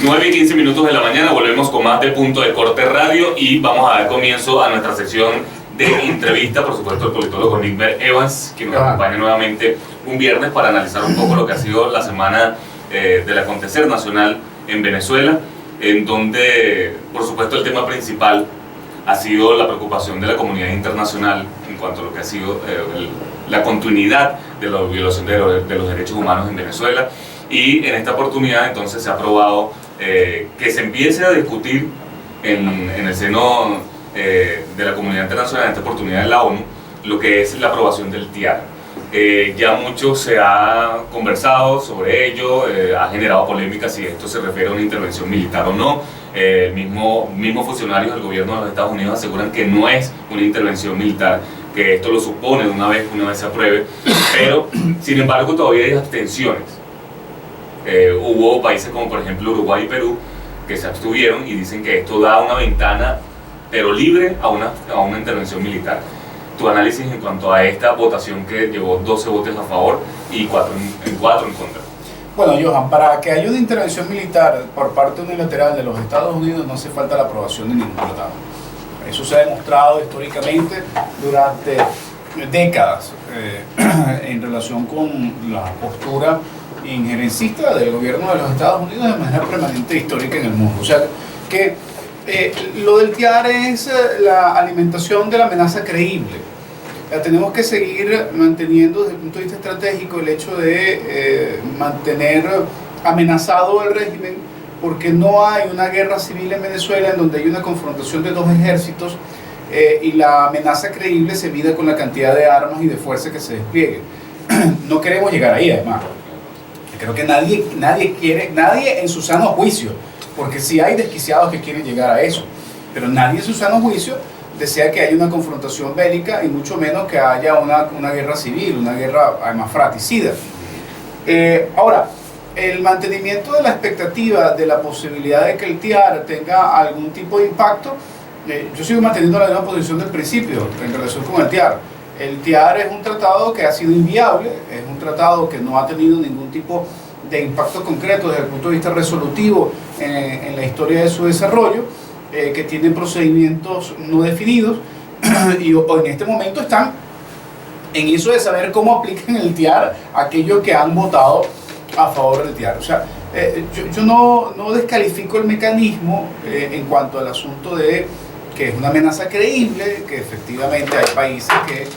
9:15 de la mañana, volvemos con más de Punto de Corte Radio y vamos a dar comienzo a nuestra sección de entrevista, por supuesto, el politólogo Nickmer Evans, quien nos acompaña nuevamente un viernes para analizar un poco lo que ha sido la semana del acontecer nacional en Venezuela, en donde, por supuesto, el tema principal ha sido la preocupación de la comunidad internacional en cuanto a lo que ha sido la continuidad de la violación de los derechos humanos en Venezuela. Y en esta oportunidad entonces se ha aprobado que se empiece a discutir en el seno de la comunidad internacional, en esta oportunidad de la ONU, lo que es la aprobación del TIAR. Ya mucho se ha conversado sobre ello, ha generado polémica si esto se refiere a una intervención militar o no. Mismos funcionarios del gobierno de los Estados Unidos aseguran que no es una intervención militar, que esto lo supone una vez se apruebe, pero sin embargo todavía hay abstenciones. Hubo países como por ejemplo Uruguay y Perú que se abstuvieron y dicen que esto da una ventana pero libre a una intervención militar. Tu análisis en cuanto a esta votación que llevó 12 votos a favor y 4 en contra. Bueno, Johan, para que haya una intervención militar por parte unilateral de los Estados Unidos no hace falta la aprobación de ningún tratado. Eso se ha demostrado históricamente durante décadas en relación con la postura injerencista del gobierno de los Estados Unidos de manera permanente histórica en el mundo. O sea, que lo del TIAR es la alimentación de la amenaza creíble. Tenemos que seguir manteniendo desde el punto de vista estratégico el hecho de mantener amenazado el régimen, porque no hay una guerra civil en Venezuela en donde hay una confrontación de dos ejércitos y la amenaza creíble se mide con la cantidad de armas y de fuerza que se despliegue. No queremos llegar ahí, además. Creo que nadie en su sano juicio, porque sí hay desquiciados que quieren llegar a eso, pero nadie en su sano juicio desea que haya una confrontación bélica y mucho menos que haya una guerra civil, una guerra además fratricida. Ahora, el mantenimiento de la expectativa de la posibilidad de que el TIAR tenga algún tipo de impacto, yo sigo manteniendo la misma posición del principio en relación con el TIAR. El TIAR es un tratado que ha sido inviable, es un tratado que no ha tenido ningún tipo de impacto concreto desde el punto de vista resolutivo en la historia de su desarrollo, que tiene procedimientos no definidos y en este momento están en eso de saber cómo aplican el TIAR aquellos que han votado a favor del TIAR. O sea, yo no descalifico el mecanismo en cuanto al asunto de que es una amenaza creíble, que efectivamente hay países que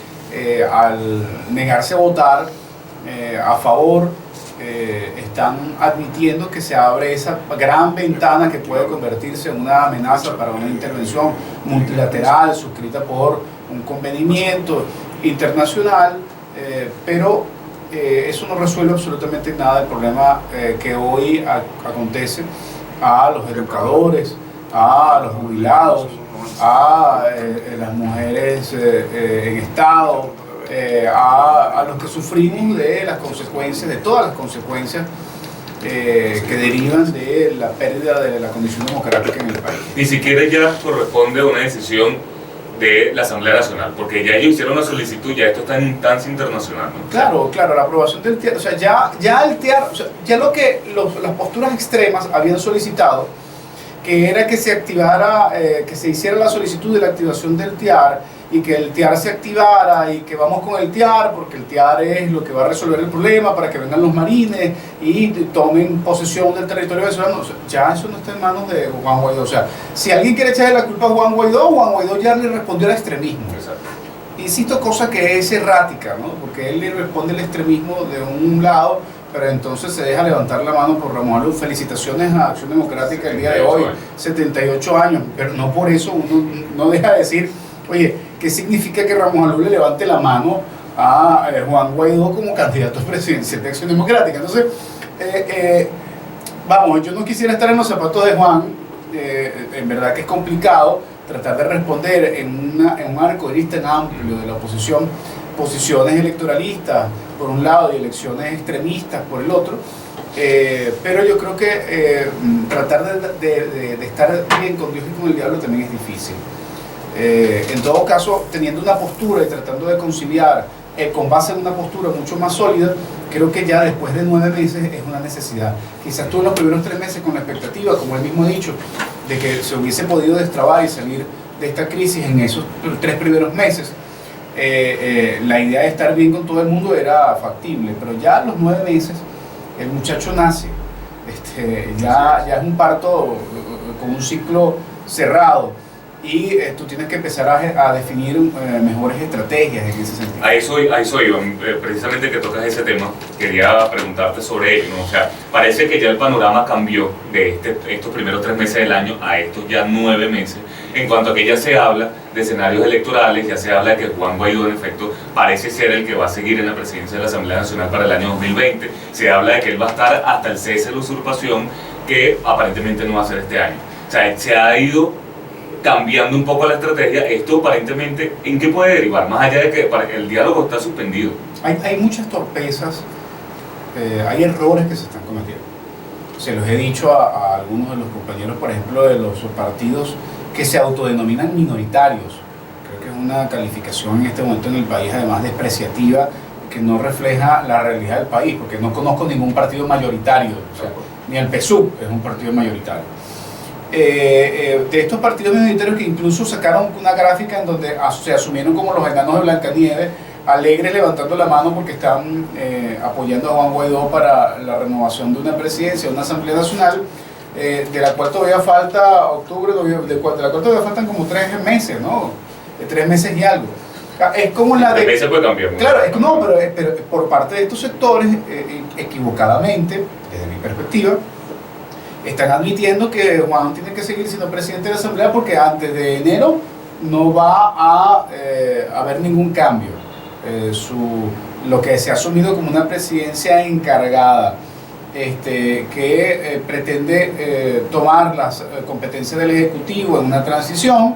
al negarse a votar a favor están admitiendo que se abre esa gran ventana que puede convertirse en una amenaza para una intervención multilateral suscrita por un convenimiento internacional, pero eso no resuelve absolutamente nada el problema que hoy acontece a los educadores, a los jubilados, a las mujeres en estado, a los que sufrimos de las consecuencias, de todas las consecuencias que derivan de la pérdida de la condición democrática en el país. Ni siquiera ya corresponde a una decisión de la Asamblea Nacional, porque ya ellos hicieron la solicitud, ya esto está en instancia internacional, ¿no? Claro, la aprobación del TIAR, o sea, ya el TIAR, o sea, ya lo que las posturas extremas habían solicitado, que era que se activara, que se hiciera la solicitud de la activación del TIAR y que el TIAR se activara y que vamos con el TIAR porque el TIAR es lo que va a resolver el problema para que vengan los marines y tomen posesión del territorio venezolano. O sea, ya eso no está en manos de Juan Guaidó. O sea, si alguien quiere echarle la culpa a Juan Guaidó ya le respondió al extremismo. Exacto. Insisto, cosa que es errática, ¿no? Porque él le responde al extremismo de un lado, pero entonces se deja levantar la mano por Ramón Luz. Felicitaciones a Acción Democrática el día de hoy, 78 años, pero no por eso uno no deja de decir, oye, ¿qué significa que Ramón Alú le levante la mano a Juan Guaidó como candidato presidencial de Acción Democrática? Entonces, vamos, yo no quisiera estar en los zapatos de Juan, en verdad que es complicado tratar de responder en un arco iris tan amplio de la oposición, posiciones electoralistas por un lado y elecciones extremistas por el otro, pero yo creo que tratar de estar bien con Dios y con el diablo también es difícil. En todo caso, teniendo una postura y tratando de conciliar con base en una postura mucho más sólida, creo que ya después de 9 meses es una necesidad. Quizás tú en los primeros 3 meses con la expectativa, como él mismo ha dicho, de que se hubiese podido destrabar y salir de esta crisis en esos 3 primeros meses. La idea de estar bien con todo el mundo era factible, pero ya a los 9 meses el muchacho nace, ya es un parto con un ciclo cerrado y tú tienes que empezar a definir mejores estrategias en ese sentido. Ahí soy yo, precisamente que tocas ese tema, quería preguntarte sobre ello, ¿no? O sea, parece que ya el panorama cambió de estos primeros 3 meses del año a estos ya 9 meses, en cuanto a que ya se habla de escenarios electorales, ya se habla de que Juan Guaidó en efecto parece ser el que va a seguir en la presidencia de la Asamblea Nacional para el año 2020, se habla de que él va a estar hasta el cese de la usurpación, que aparentemente no va a ser este año. O sea, se ha ido cambiando un poco la estrategia. Esto aparentemente, ¿en qué puede derivar? Más allá de que el diálogo está suspendido. Hay muchas torpezas, hay errores que se están cometiendo. Se los he dicho a algunos de los compañeros, por ejemplo, de los partidos que se autodenominan minoritarios. Creo que es una calificación en este momento en el país además despreciativa, que no refleja la realidad del país, porque no conozco ningún partido mayoritario, o sea, ni el PSUV es un partido mayoritario. De estos partidos minoritarios que incluso sacaron una gráfica en donde se asumieron como los enanos de Blancanieves, alegres levantando la mano porque están apoyando a Juan Guaidó para la renovación de una presidencia, una Asamblea Nacional, de la cual todavía falta octubre, de la cual todavía faltan como 3 meses, ¿no? 3 meses y algo. Es como la de... 3 meses puede cambiar. Claro, no, pero por parte de estos sectores, equivocadamente, desde mi perspectiva, están admitiendo que Juan tiene que seguir siendo presidente de la Asamblea porque antes de enero no va a haber ningún cambio. Lo que se ha asumido como una presidencia encargada, que pretende tomar las competencias del Ejecutivo en una transición,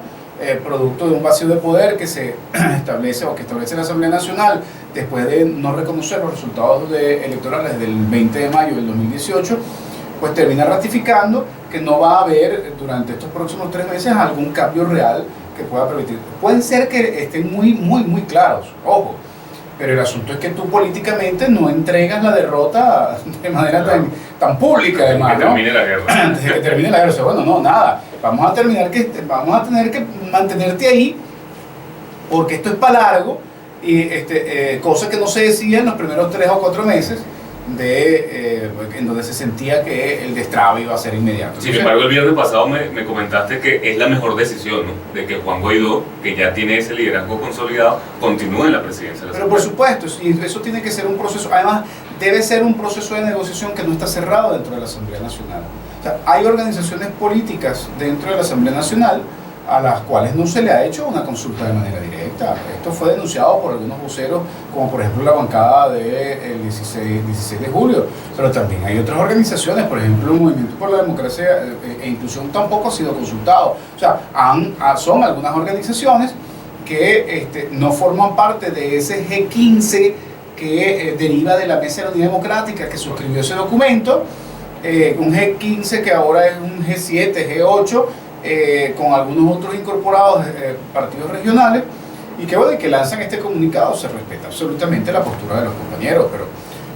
producto de un vacío de poder que se establece o que establece la Asamblea Nacional después de no reconocer los resultados electorales del 20 de mayo del 2018, pues termina ratificando que no va a haber durante estos próximos 3 meses algún cambio real que pueda permitir. Pueden ser que estén muy claros, ojo, pero el asunto es que tú políticamente no entregas la derrota de manera tan pública, además, que termine la guerra. Antes de que termine la guerra. O sea, bueno, no, nada, vamos a tener que mantenerte ahí porque esto es para largo y cosa que no se decía en los primeros 3 o 4 meses en donde se sentía que el destrabe iba a ser inmediato. Sin embargo, el viernes pasado me comentaste que es la mejor decisión, ¿no? De que Juan Guaidó, que ya tiene ese liderazgo consolidado, continúe en la presidencia. Pero por supuesto, y eso tiene que ser un proceso, además debe ser un proceso de negociación que no está cerrado dentro de la Asamblea Nacional. O sea, hay organizaciones políticas dentro de la Asamblea Nacional a las cuales no se le ha hecho una consulta de manera directa. Esto fue denunciado por algunos voceros, como por ejemplo la bancada del 16 de julio, pero también hay otras organizaciones, por ejemplo el Movimiento por la Democracia e Inclusión tampoco ha sido consultado. O sea, son algunas organizaciones que no forman parte de ese G15 que deriva de la Mesa de la Unidad Democrática que suscribió ese documento, un G15 que ahora es un G7, G8, con algunos otros incorporados partidos regionales, y que lanzan este comunicado. Se respeta absolutamente la postura de los compañeros,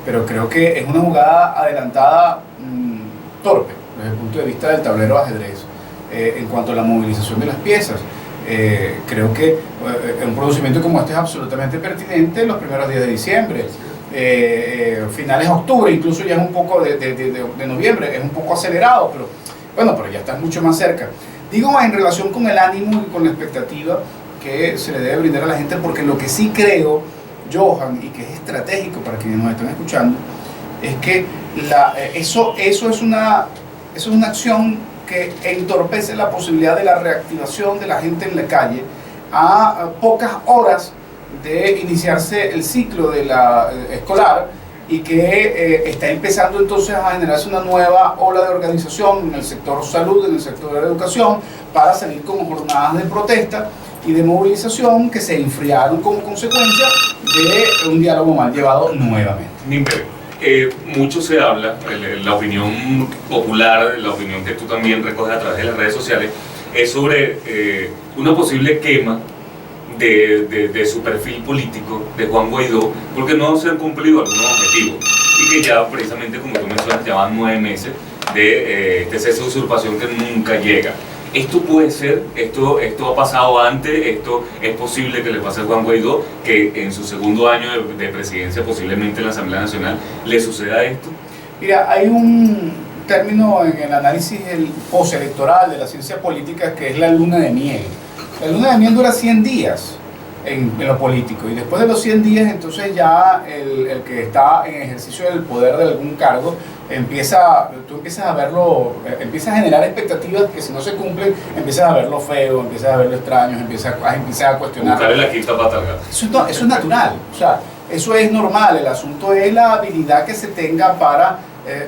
pero creo que es una jugada adelantada, torpe desde el punto de vista del tablero de ajedrez en cuanto a la movilización de las piezas. Creo que un procedimiento como este es absolutamente pertinente en los primeros días de diciembre, finales de octubre, incluso ya es un poco de noviembre, es un poco acelerado, pero ya está mucho más cerca. Digo, en relación con el ánimo y con la expectativa que se le debe brindar a la gente, porque lo que sí creo, Johan, y que es estratégico para quienes nos están escuchando, es que eso es una acción que entorpece la posibilidad de la reactivación de la gente en la calle a pocas horas de iniciarse el ciclo de la escolar, y que está empezando entonces a generarse una nueva ola de organización en el sector salud, en el sector de la educación, para salir con jornadas de protesta y de movilización que se enfriaron como consecuencia de un diálogo mal llevado nuevamente. Mucho se habla, la opinión popular, la opinión que tú también recoges a través de las redes sociales, es sobre una posible quema de su perfil político de Juan Guaidó, porque no se han cumplido algunos objetivos y que ya precisamente, como tú mencionas, ya van 9 meses de este cese de usurpación que nunca llega. Esto puede ser, esto ha pasado antes, esto es posible que le pase a Juan Guaidó, que en su segundo año de presidencia, posiblemente en la Asamblea Nacional, le suceda esto. Mira, hay un término en el análisis postelectoral de la ciencia política que es la luna de miel. La luna de miel dura 100 días en lo político, y después de los 100 días entonces ya el que está en ejercicio del poder de algún cargo tú empiezas a verlo, empiezas a generar expectativas que si no se cumplen empiezas a verlo feo, empiezas a verlo extraño, empiezas a cuestionar. Buscarle la quinta pata al gato. Eso es natural, o sea, eso es normal. El asunto es la habilidad que se tenga para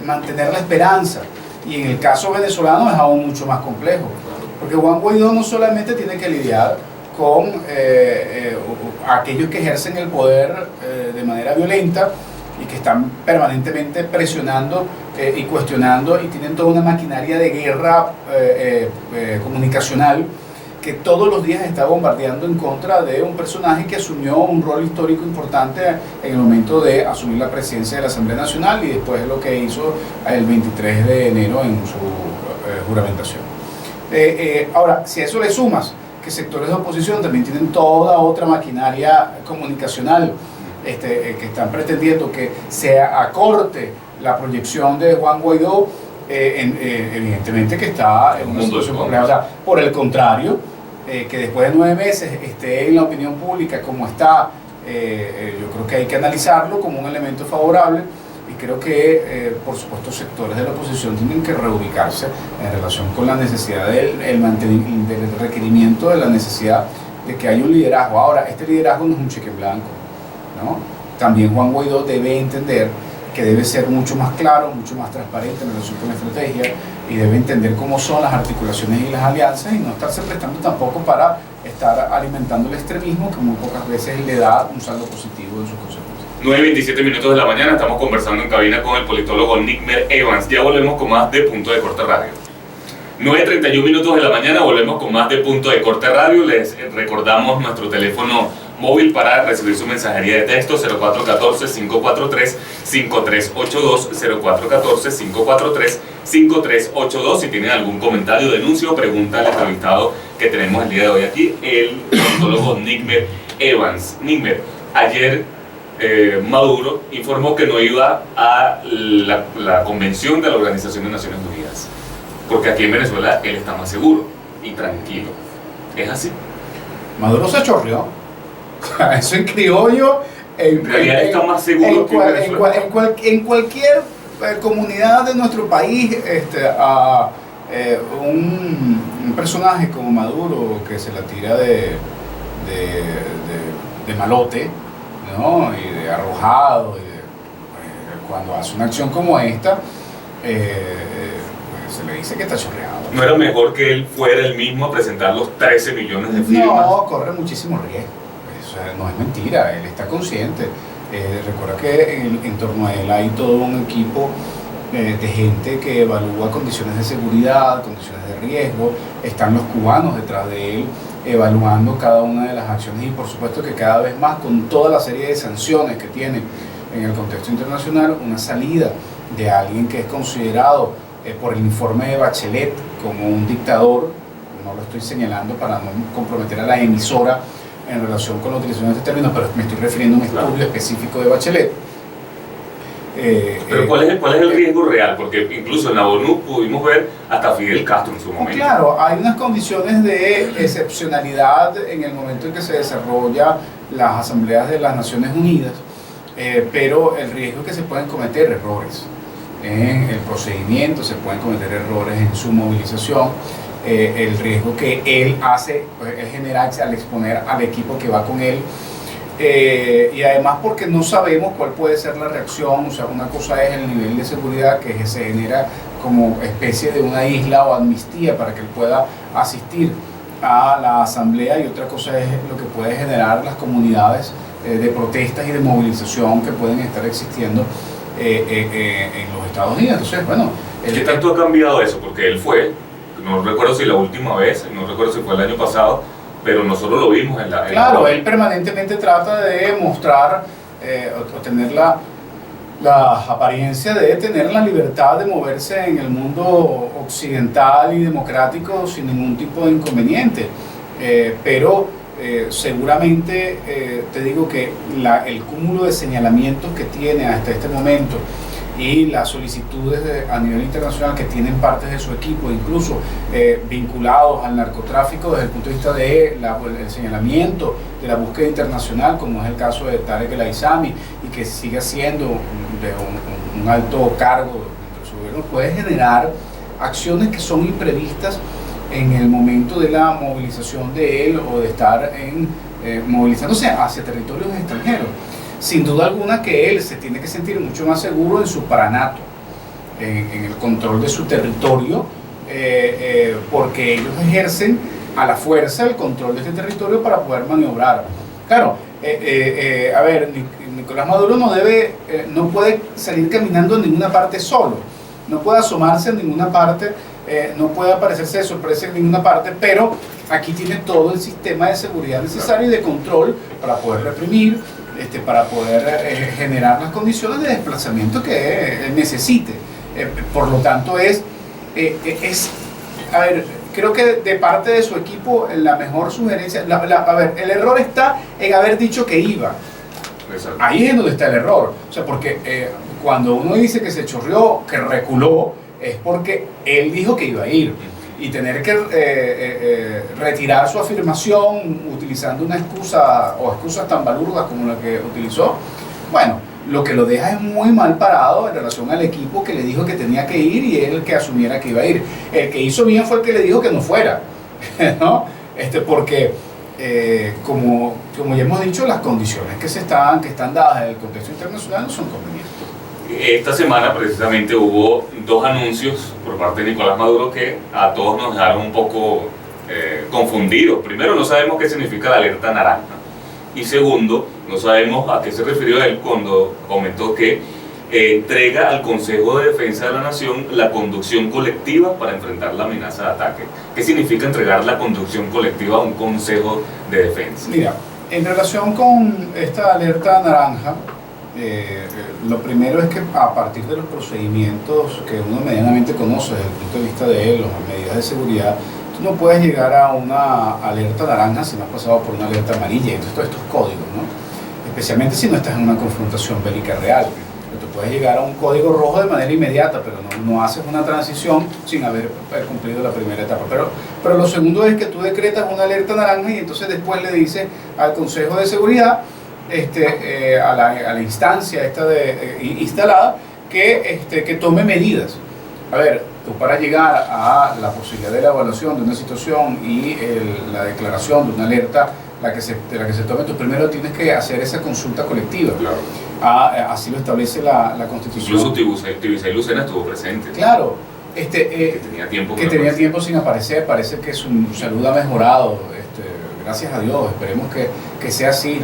mantener la esperanza, y en el caso venezolano es aún mucho más complejo, porque Juan Guaidó no solamente tiene que lidiar con aquellos que ejercen el poder de manera violenta y que están permanentemente presionando y cuestionando, y tienen toda una maquinaria de guerra comunicacional que todos los días está bombardeando en contra de un personaje que asumió un rol histórico importante en el momento de asumir la presidencia de la Asamblea Nacional, y después lo que hizo el 23 de enero en su juramentación. Ahora, si a eso le sumas que sectores de oposición también tienen toda otra maquinaria comunicacional que están pretendiendo que se acorte la proyección de Juan Guaidó, evidentemente que está en una situación compleja. O sea, por el contrario, que después de 9 meses esté en la opinión pública como está, yo creo que hay que analizarlo como un elemento favorable, y creo que, por supuesto, sectores de la oposición tienen que reubicarse en relación con la necesidad del requerimiento de la necesidad de que haya un liderazgo. Ahora, este liderazgo no es un cheque en blanco, ¿no? También Juan Guaidó debe entender que debe ser mucho más claro, mucho más transparente en relación con la estrategia, y debe entender cómo son las articulaciones y las alianzas, y no estarse prestando tampoco para estar alimentando el extremismo, que muy pocas veces le da un saldo positivo en sus consecuencias. 9:27 minutos de la mañana, estamos conversando en cabina con el politólogo Nigmer Evans. Ya volvemos con más de Punto de Corte Radio. 9:31 minutos de la mañana, volvemos con más de Punto de Corte Radio. Les recordamos nuestro teléfono móvil para recibir su mensajería de texto: 0414-543-5382, 0414-543-5382. Si tienen algún comentario, denuncia o pregunta al entrevistado que tenemos el día de hoy aquí, el politólogo Nigmer Evans. Nigmer, ayer Maduro informó que no iba a la convención de la Organización de Naciones Unidas, porque aquí en Venezuela él está más seguro y tranquilo. ¿Es así? Maduro se chorreó. Eso en criollo. En realidad está más seguro que Venezuela. En cualquier comunidad de nuestro país, un personaje como Maduro, que se la tira de malote, ¿no? Y de arrojado, cuando hace una acción como esta, se le dice que está chorreado. ¿No era mejor que él fuera el mismo a presentar los 13 millones de firmas? No, corre muchísimo riesgo. Eso no es mentira, él está consciente. Recuerda que en torno a él hay todo un equipo de gente que evalúa condiciones de seguridad, condiciones de riesgo. Están los cubanos detrás de él evaluando cada una de las acciones, y por supuesto que cada vez más, con toda la serie de sanciones que tiene en el contexto internacional, una salida de alguien que es considerado por el informe de Bachelet como un dictador. No lo estoy señalando para no comprometer a la emisora en relación con la utilización de este término, pero me estoy refiriendo a un estudio específico de Bachelet. Pero ¿cuál es el riesgo real? Porque incluso en la ONU pudimos ver hasta Fidel Castro en su momento. Claro, hay unas condiciones de excepcionalidad en el momento en que se desarrolla las asambleas de las Naciones Unidas, pero el riesgo es que se pueden cometer errores en el procedimiento, se pueden cometer errores en su movilización. El riesgo que él hace, pues, es generar al exponer al equipo que va con él, y además porque no sabemos cuál puede ser la reacción. O sea, una cosa es el nivel de seguridad que se genera como especie de una isla o amnistía para que él pueda asistir a la asamblea, y otra cosa es lo que puede generar las comunidades de protestas y de movilización que pueden estar existiendo en los Estados Unidos. Entonces, bueno, ¿qué tanto ha cambiado eso? Porque él fue, no recuerdo si la última vez, no recuerdo si fue el año pasado, pero nosotros lo vimos en la... Claro, él permanentemente trata de mostrar o tener la apariencia de tener la libertad de moverse en el mundo occidental y democrático sin ningún tipo de inconveniente. Pero seguramente te digo que el cúmulo de señalamientos que tiene hasta este momento y las solicitudes a nivel internacional que tienen partes de su equipo, incluso vinculados al narcotráfico desde el punto de vista del señalamiento de la búsqueda internacional, como es el caso de Tarek El Aissami, y que sigue siendo de un alto cargo de su gobierno, puede generar acciones que son imprevistas en el momento de la movilización de él o de estar movilizándose hacia territorios extranjeros. Sin duda alguna que él se tiene que sentir mucho más seguro en su paranato, en el control de su territorio, porque ellos ejercen a la fuerza el control de este territorio para poder maniobrar. Claro, a ver, Nicolás Maduro no puede salir caminando en ninguna parte solo, no puede asomarse en ninguna parte, no puede aparecerse de sorpresa en ninguna parte, pero aquí tiene todo el sistema de seguridad necesario y de control para poder reprimir, para poder generar las condiciones de desplazamiento que necesite. Por lo tanto, a ver, creo que de parte de su equipo la mejor sugerencia, a ver, el error está en haber dicho que iba. Exacto. Ahí es donde está el error. O sea, porque cuando uno dice que se chorreó, que reculó, es porque él dijo que iba a ir. Y tener que retirar su afirmación utilizando una excusa o excusas tan balurdas como la que utilizó, bueno, lo que lo deja es muy mal parado en relación al equipo que le dijo que tenía que ir y él el que asumiera que iba a ir. El que hizo bien fue el que le dijo que no fuera, ¿no? Porque como ya hemos dicho, las condiciones que están dadas en el contexto internacional no son convenientes. Esta semana precisamente hubo dos anuncios por parte de Nicolás Maduro que a todos nos dejaron un poco confundidos. Primero, no sabemos qué significa la alerta naranja. Y segundo, no sabemos a qué se refirió él cuando comentó que entrega al Consejo de Defensa de la Nación la conducción colectiva para enfrentar la amenaza de ataque. ¿Qué significa entregar la conducción colectiva a un Consejo de Defensa? Mira, en relación con esta alerta naranja, lo primero es que a partir de los procedimientos que uno medianamente conoce desde el punto de vista de él, las medidas de seguridad, tú no puedes llegar a una alerta naranja si no has pasado por una alerta amarilla. Entonces todos estos códigos, ¿no? Especialmente si no estás en una confrontación bélica real. Tú puedes llegar a un código rojo de manera inmediata, pero no haces una transición sin haber cumplido la primera etapa. Pero lo segundo es que tú decretas una alerta naranja y entonces después le dices al Consejo de Seguridad, a la instancia instalada, que tome medidas. A ver, tú para llegar a la posibilidad de la evaluación de una situación y la declaración de una alerta de la que se tome, tú primero tienes que hacer esa consulta colectiva. Claro. Así lo establece la Constitución. Incluso Tibisay Lucena estuvo presente. Claro. Que tenía tiempo sin aparecer. Parece que su salud ha mejorado, gracias a Dios. Esperemos que sea así.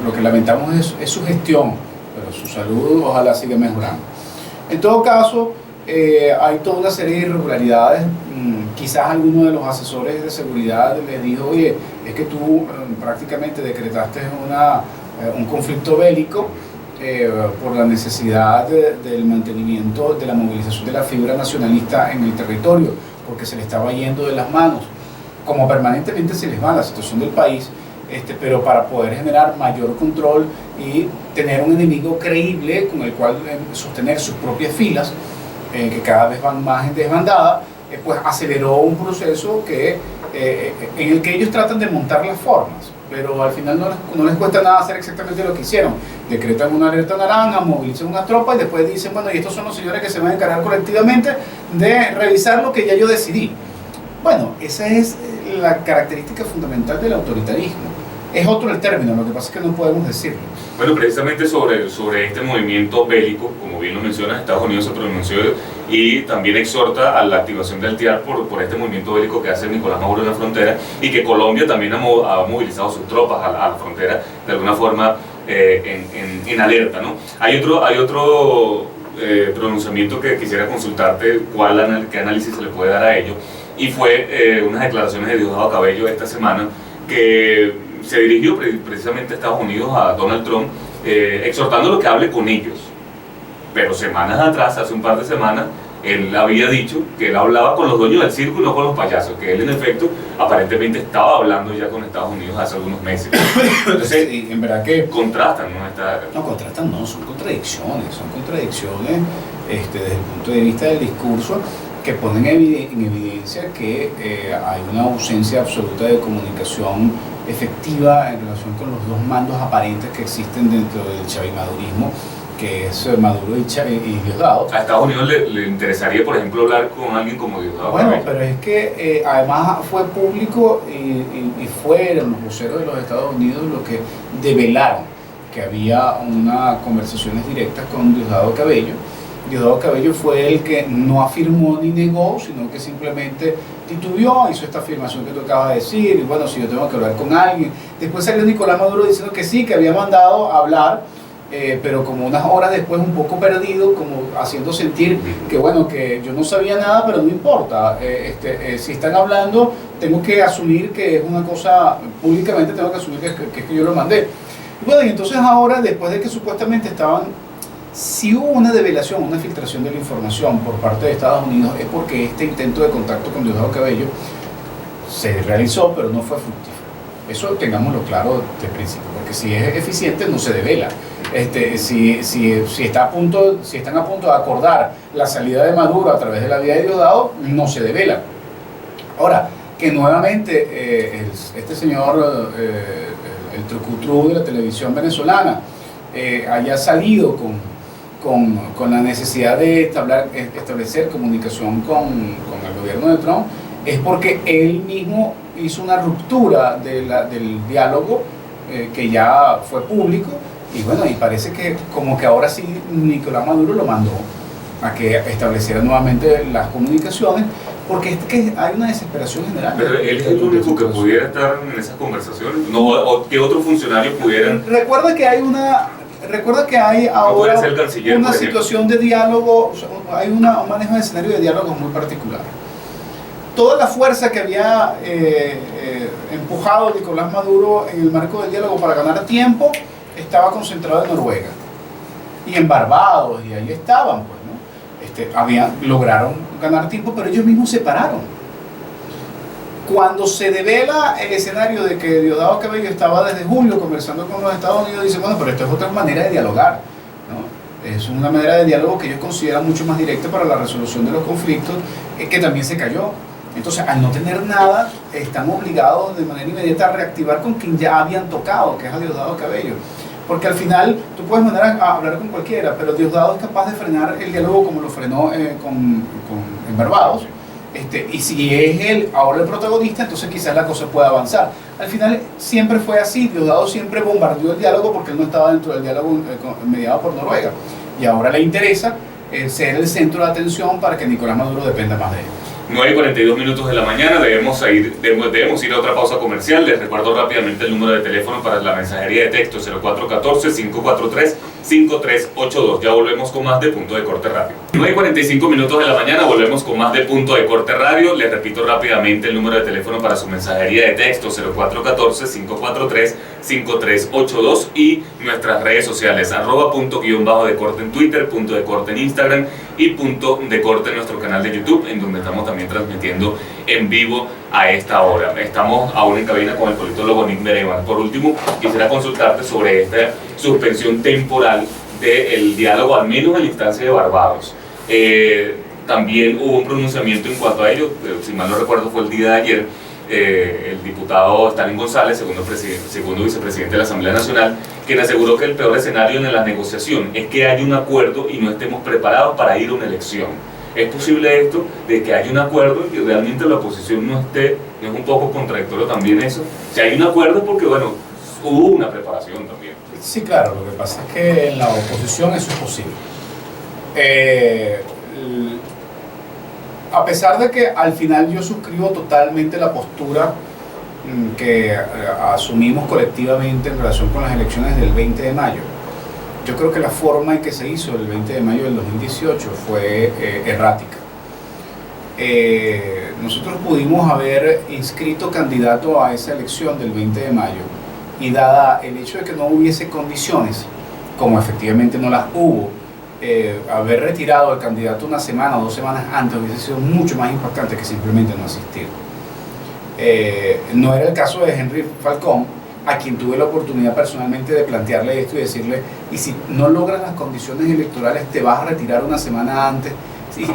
Lo que lamentamos es su gestión, pero su salud ojalá siga mejorando. En todo caso, hay toda una serie de irregularidades. Quizás alguno de los asesores de seguridad le dijo: oye, es que tú prácticamente decretaste un conflicto bélico por la necesidad del mantenimiento de la movilización de la fibra nacionalista en el territorio, porque se le estaba yendo de las manos, como permanentemente se les va la situación del país, pero para poder generar mayor control y tener un enemigo creíble con el cual sostener sus propias filas, que cada vez van más en desbandada, pues aceleró un proceso en el que ellos tratan de montar las formas, pero al final no les cuesta nada hacer exactamente lo que hicieron. Decretan una alerta naranja, movilizan una tropa y después dicen: bueno, y estos son los señores que se van a encargar colectivamente de revisar lo que ya yo decidí. Bueno, esa es la característica fundamental del autoritarismo. Es otro el término, lo que pasa es que no podemos decirlo. Bueno, precisamente sobre este movimiento bélico, como bien lo mencionas, Estados Unidos se pronunció y también exhorta a la activación del TIAR por este movimiento bélico que hace Nicolás Maduro en la frontera, y que Colombia también ha movilizado sus tropas a la frontera de alguna forma en alerta, ¿no? Hay otro pronunciamiento que quisiera consultarte, qué análisis se le puede dar a ello, y fue unas declaraciones de Diosdado Cabello esta semana, que se dirigió precisamente a Estados Unidos, a Donald Trump, exhortándolo que hable con ellos. Pero semanas atrás, hace un par de semanas, él había dicho que él hablaba con los dueños del circo y no con los payasos, que él en efecto aparentemente estaba hablando ya con Estados Unidos hace algunos meses. Entonces, sí, en verdad que contrastan, ¿no? No, contrastan no, son contradicciones desde el punto de vista del discurso que ponen en evidencia que hay una ausencia absoluta de comunicación efectiva en relación con los dos mandos aparentes que existen dentro del chavimadurismo, que es Maduro y Diosdado. A Estados Unidos le interesaría, por ejemplo, hablar con alguien como Diosdado. Bueno, pero es que además fue público y fueron los voceros de los Estados Unidos los que develaron que había unas conversaciones directas con Diosdado Cabello. Diosdado Cabello fue el que no afirmó ni negó, sino que simplemente titubeó, hizo esta afirmación que tú acabas de decir, y bueno, si yo tengo que hablar con alguien. Después salió Nicolás Maduro diciendo que sí, que había mandado a hablar, pero como unas horas después un poco perdido, como haciendo sentir que bueno, que yo no sabía nada, pero no importa, si están hablando, tengo que asumir que es una cosa, públicamente tengo que asumir que es que yo lo mandé. Y bueno, y entonces ahora, después de que supuestamente si hubo una develación, una filtración de la información por parte de Estados Unidos, es porque este intento de contacto con Diosdado Cabello se realizó, pero no fue fructífero. Eso tengámoslo claro de principio, porque si es eficiente no se devela. Si están a punto de acordar la salida de Maduro a través de la vía de Diosdado, no se devela. Ahora, que nuevamente este señor, el trucutru de la televisión venezolana, haya salido con la necesidad de establecer comunicación con el gobierno de Trump, es porque él mismo hizo una ruptura del diálogo que ya fue público, y bueno, y parece que como que ahora sí Nicolás Maduro lo mandó a que estableciera nuevamente las comunicaciones, porque es que hay una desesperación general. Pero él es el único que pudiera estar en esas conversaciones, no, o que otro funcionario pudieran. Recuerda que hay ahora una situación de diálogo, hay un manejo de escenario de diálogos muy particular. Toda la fuerza que había empujado Nicolás Maduro en el marco del diálogo para ganar tiempo estaba concentrada en Noruega y en Barbados, y ahí estaban, pues, ¿no? Lograron ganar tiempo, pero ellos mismos se pararon. Cuando se devela el escenario de que Diosdado Cabello estaba desde julio conversando con los Estados Unidos, dice, bueno, pero esto es otra manera de dialogar, ¿no? Es una manera de diálogo que ellos consideran mucho más directa para la resolución de los conflictos, que también se cayó. Entonces, al no tener nada, están obligados de manera inmediata a reactivar con quien ya habían tocado, que es a Diosdado Cabello. Porque al final, tú puedes mandar a hablar con cualquiera, pero Diosdado es capaz de frenar el diálogo como lo frenó en Barbados. Y si es él ahora el protagonista, entonces quizás la cosa pueda avanzar. Al final siempre fue así, Diosdado siempre bombardeó el diálogo porque él no estaba dentro del diálogo mediado por Noruega. Y ahora le interesa ser el centro de atención para que Nicolás Maduro dependa más de él. 9:42 de la mañana, debemos ir a otra pausa comercial. Les recuerdo rápidamente el número de teléfono para la mensajería de texto: 0414-543-5382. Ya volvemos con más de Punto de Corte Radio. 9:45 de la mañana, volvemos con más de Punto de Corte Radio. Les repito rápidamente el número de teléfono para su mensajería de texto: 0414-543-5382, y nuestras redes sociales: @punto_de_corte en Twitter, Punto de Corte en Instagram y Punto de Corte en nuestro canal de YouTube, en donde estamos también transmitiendo en vivo a esta hora. Estamos aún en cabina con el politólogo Nigmer Evans. Por último, quisiera consultarte sobre esta suspensión temporal del diálogo, al menos en la instancia de Barbados. También hubo un pronunciamiento en cuanto a ello, si mal no recuerdo fue el día de ayer. El diputado Stalin González, segundo vicepresidente de la Asamblea Nacional, quien aseguró que el peor escenario en la negociación es que haya un acuerdo y no estemos preparados para ir a una elección. ¿Es posible esto, de que haya un acuerdo y que realmente la oposición no esté? ¿No es un poco contradictorio también eso? Si hay un acuerdo es porque, bueno, hubo una preparación también. Sí, claro, lo que pasa es que en la oposición eso es posible. A pesar de que al final yo suscribo totalmente la postura que asumimos colectivamente en relación con las elecciones del 20 de mayo, yo creo que la forma en que se hizo el 20 de mayo del 2018 fue errática. nosotros pudimos haber inscrito candidato a esa elección del 20 de mayo y dada el hecho de que no hubiese condiciones, como efectivamente no las hubo, haber retirado al candidato una semana o 2 semanas antes hubiese sido mucho más impactante que simplemente no asistir. No era el caso de Henry Falcón, a quien tuve la oportunidad personalmente de plantearle esto y decirle, y si no logras las condiciones electorales te vas a retirar una semana antes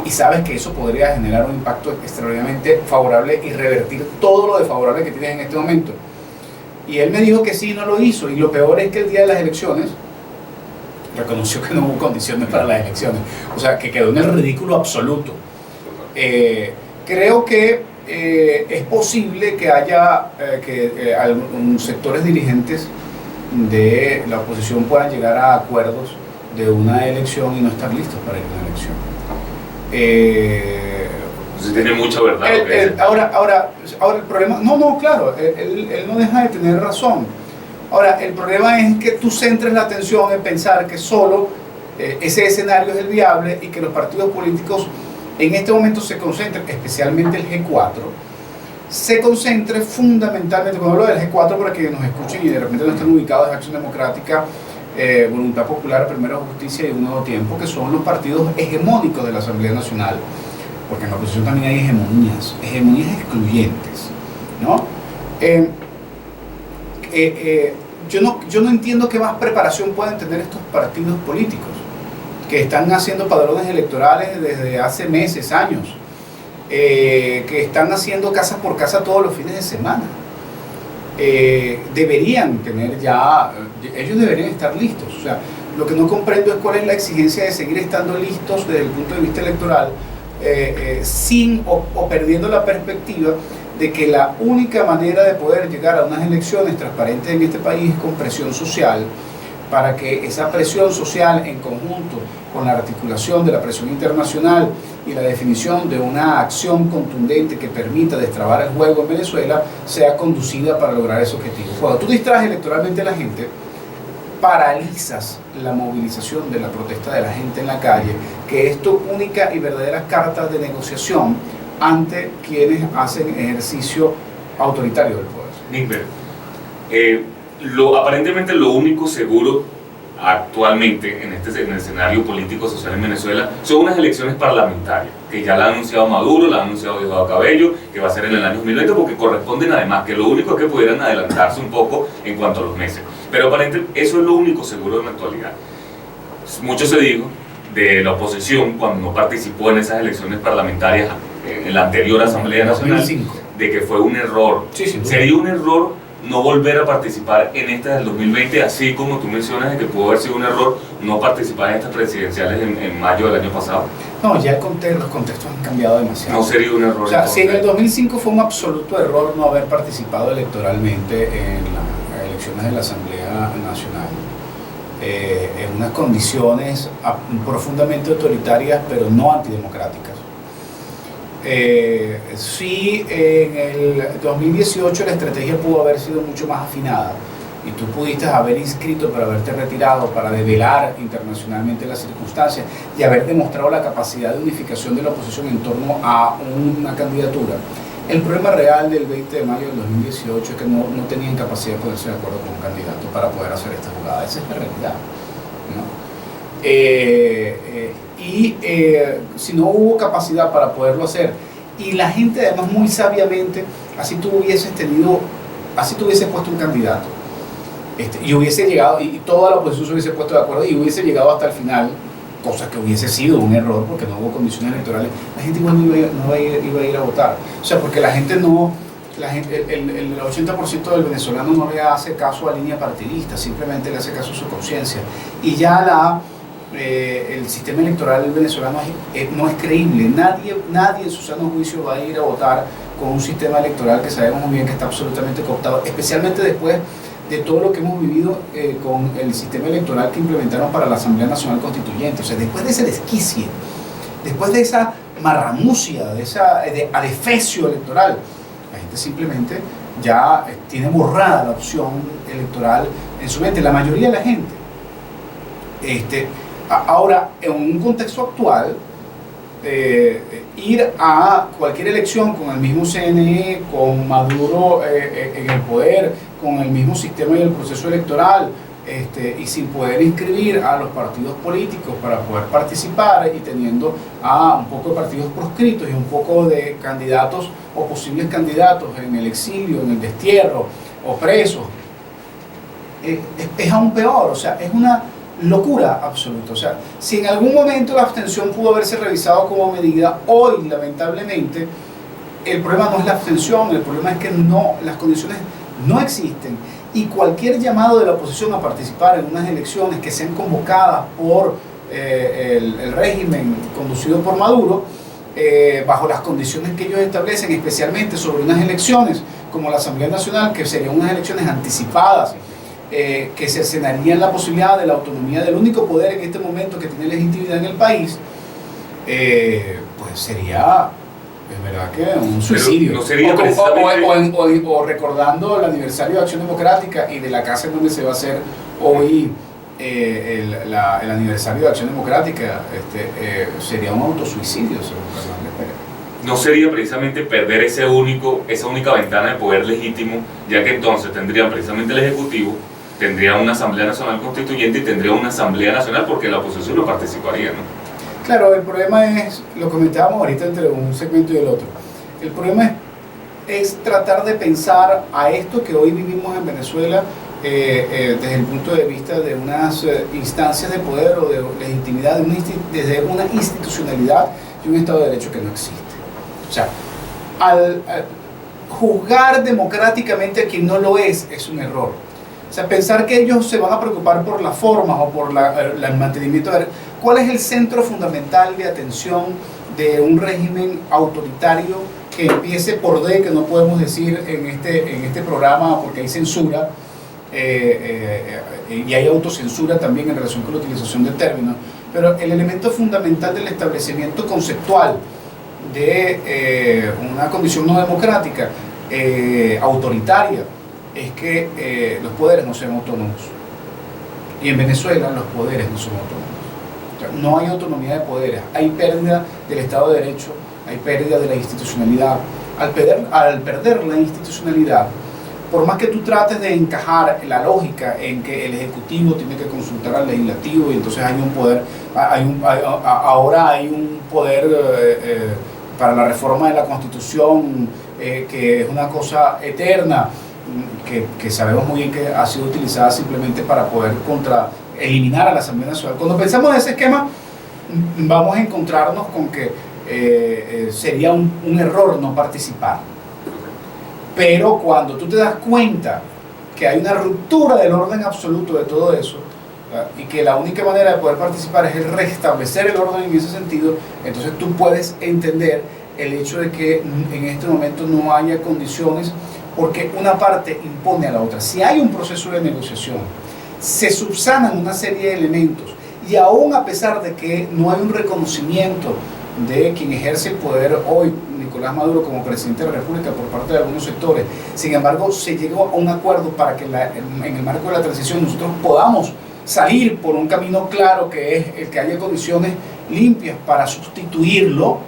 y sabes que eso podría generar un impacto extraordinariamente favorable y revertir todo lo desfavorable que tienes en este momento. Y él me dijo que sí, no lo hizo, y lo peor es que el día de las elecciones reconoció que no hubo condiciones para las elecciones, o sea, que quedó en el ridículo absoluto. Creo que es posible que haya algunos sectores dirigentes de la oposición puedan llegar a acuerdos de una elección y no estar listos para ir a una elección. Sí, tiene mucha verdad. Ahora el problema, claro, él no deja de tener razón. Ahora, el problema es que tú centres la atención en pensar que solo ese escenario es el viable y que los partidos políticos en este momento se concentren, especialmente el G4, se concentre fundamentalmente, cuando hablo del G4 para que nos escuchen y de repente no estén ubicados en Acción Democrática, Voluntad Popular, Primera Justicia y Un Nuevo Tiempo, que son los partidos hegemónicos de la Asamblea Nacional, porque en la oposición también hay hegemonías excluyentes, ¿no? Yo no entiendo qué más preparación pueden tener estos partidos políticos que están haciendo padrones electorales desde hace meses, años, que están haciendo casa por casa todos los fines de semana. Deberían tener ya, ellos deberían estar listos. O sea, lo que no comprendo es cuál es la exigencia de seguir estando listos desde el punto de vista electoral, sin o perdiendo la perspectiva de que la única manera de poder llegar a unas elecciones transparentes en este país es con presión social, para que esa presión social en conjunto con la articulación de la presión internacional y la definición de una acción contundente que permita destrabar el juego en Venezuela sea conducida para lograr ese objetivo. Cuando tú distraes electoralmente a la gente, paralizas la movilización de la protesta de la gente en la calle, que es tu única y verdadera carta de negociación ante quienes hacen ejercicio autoritario del poder. Nickber, aparentemente lo único seguro actualmente en el escenario político social en Venezuela son unas elecciones parlamentarias, que ya la ha anunciado Maduro, la ha anunciado Diosdado Cabello, que va a ser en el año 2020, porque corresponden además, que lo único es que pudieran adelantarse un poco en cuanto a los meses. Pero aparentemente eso es lo único seguro en la actualidad. Mucho se dijo de la oposición cuando no participó en esas elecciones parlamentarias en la anterior Asamblea Nacional, 2005. De que fue un error. Sí, sería un error no volver a participar en esta del 2020, así como tú mencionas de que pudo haber sido un error no participar en estas presidenciales en mayo del año pasado. No, ya los contextos han cambiado demasiado. No sería un error. O sea, entonces, si en el 2005 fue un absoluto error no haber participado electoralmente en las elecciones de la Asamblea Nacional, en unas condiciones profundamente autoritarias, pero no antidemocráticas. Sí, en el 2018 la estrategia pudo haber sido mucho más afinada y tú pudiste haber inscrito para haberte retirado, para develar internacionalmente las circunstancias y haber demostrado la capacidad de unificación de la oposición en torno a una candidatura. El problema real del 20 de mayo del 2018 es que no tenían capacidad de ponerse de acuerdo con un candidato para poder hacer esta jugada. Esa es la realidad, ¿no? Si no hubo capacidad para poderlo hacer, y la gente además muy sabiamente, así tú hubieses puesto un candidato, y hubiese llegado, y toda la oposición se hubiese puesto de acuerdo y hubiese llegado hasta el final, cosa que hubiese sido un error porque no hubo condiciones electorales, la gente igual no iba a ir a votar. O sea, porque la gente no, el 80% del venezolano no le hace caso a línea partidista, simplemente le hace caso a su conciencia. Y ya el sistema electoral venezolano no es creíble. Nadie en su sano juicio va a ir a votar con un sistema electoral que sabemos muy bien que está absolutamente cooptado, especialmente después de todo lo que hemos vivido con el sistema electoral que implementaron para la Asamblea Nacional Constituyente. O sea, después de ese desquicie, después de esa marramucia, de adefesio electoral, la gente simplemente ya tiene borrada la opción electoral en su mente, la mayoría de la gente. Ahora, en un contexto actual, ir a cualquier elección con el mismo CNE, con Maduro en el poder, con el mismo sistema y el proceso electoral, y sin poder inscribir a los partidos políticos para poder participar, y teniendo a un poco de partidos proscritos y un poco de candidatos o posibles candidatos en el exilio, en el destierro o presos, es aún peor. O sea, es una locura absoluta. O sea, si en algún momento la abstención pudo haberse revisado como medida, hoy lamentablemente el problema no es la abstención, el problema es que las condiciones no existen, y cualquier llamado de la oposición a participar en unas elecciones que sean convocadas por el régimen conducido por Maduro, bajo las condiciones que ellos establecen, especialmente sobre unas elecciones como la Asamblea Nacional, que serían unas elecciones anticipadas, que cercenarían la posibilidad de la autonomía del único poder en este momento que tiene legitimidad en el país, pues sería, es verdad que un suicidio. No sería o recordando el aniversario de Acción Democrática y de la casa en donde se va a hacer hoy el aniversario de Acción Democrática, sería un autosuicidio, según Fernández Pérez. ¿No sería precisamente perder esa única ventana de poder legítimo, ya que entonces tendrían precisamente el Ejecutivo, tendría una Asamblea Nacional Constituyente y tendría una Asamblea Nacional, porque la oposición no participaría, ¿no? Claro, el problema es, lo comentábamos ahorita entre un segmento y el otro, el problema es tratar de pensar a esto que hoy vivimos en Venezuela desde el punto de vista de unas instancias de poder o de legitimidad, desde una institucionalidad y un Estado de Derecho que no existe. O sea, al juzgar democráticamente a quien no lo es un error. O sea, pensar que ellos se van a preocupar por las formas o por el mantenimiento de... ¿Cuál es el centro fundamental de atención de un régimen autoritario que empiece por D, que no podemos decir en este programa porque hay censura, y hay autocensura también en relación con la utilización de términos, pero el elemento fundamental del establecimiento conceptual de una condición no democrática, autoritaria, es que los poderes no sean autónomos. Y en Venezuela los poderes no son autónomos. O sea, no hay autonomía de poderes, hay pérdida del Estado de Derecho, hay pérdida de la institucionalidad. Al perder la institucionalidad, por más que tú trates de encajar la lógica en que el Ejecutivo tiene que consultar al Legislativo y entonces hay un poder, ahora hay un poder para la reforma de la Constitución, que es una cosa eterna, que sabemos muy bien que ha sido utilizada simplemente para poder eliminar a la Asamblea Nacional. Cuando pensamos en ese esquema, vamos a encontrarnos con que sería un error no participar. Pero cuando tú te das cuenta que hay una ruptura del orden absoluto de todo eso, y que la única manera de poder participar es el restablecer el orden en ese sentido, entonces tú puedes entender el hecho de que en este momento no haya condiciones, porque una parte impone a la otra. Si hay un proceso de negociación, se subsanan una serie de elementos, y aún a pesar de que no hay un reconocimiento de quien ejerce el poder hoy, Nicolás Maduro, como presidente de la República por parte de algunos sectores, sin embargo se llegó a un acuerdo para que en el marco de la transición nosotros podamos salir por un camino claro, que es el que haya condiciones limpias para sustituirlo.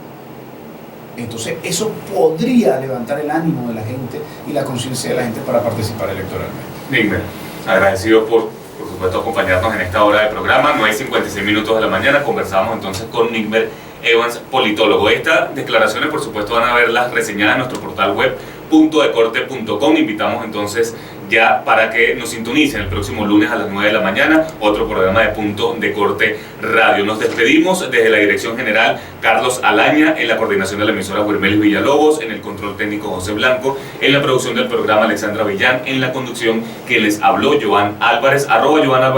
Entonces eso podría levantar el ánimo de la gente y la conciencia de la gente para participar electoralmente. Nigmer, agradecido por supuesto acompañarnos en esta hora de programa. 9:56 minutos de la mañana. Conversamos entonces con Nigmer Evans, politólogo. Estas declaraciones por supuesto van a verlas reseñadas en nuestro portal web puntodecorte.com. Invitamos entonces ya para que nos sintonicen el próximo lunes a las 9 de la mañana, otro programa de Punto de Corte Radio. Nos despedimos desde la dirección general Carlos Alaña, en la coordinación de la emisora Wilmelis Villalobos, en el control técnico José Blanco, en la producción del programa Alexandra Villán, en la conducción que les habló Joan Álvarez, @Joan Álvarez.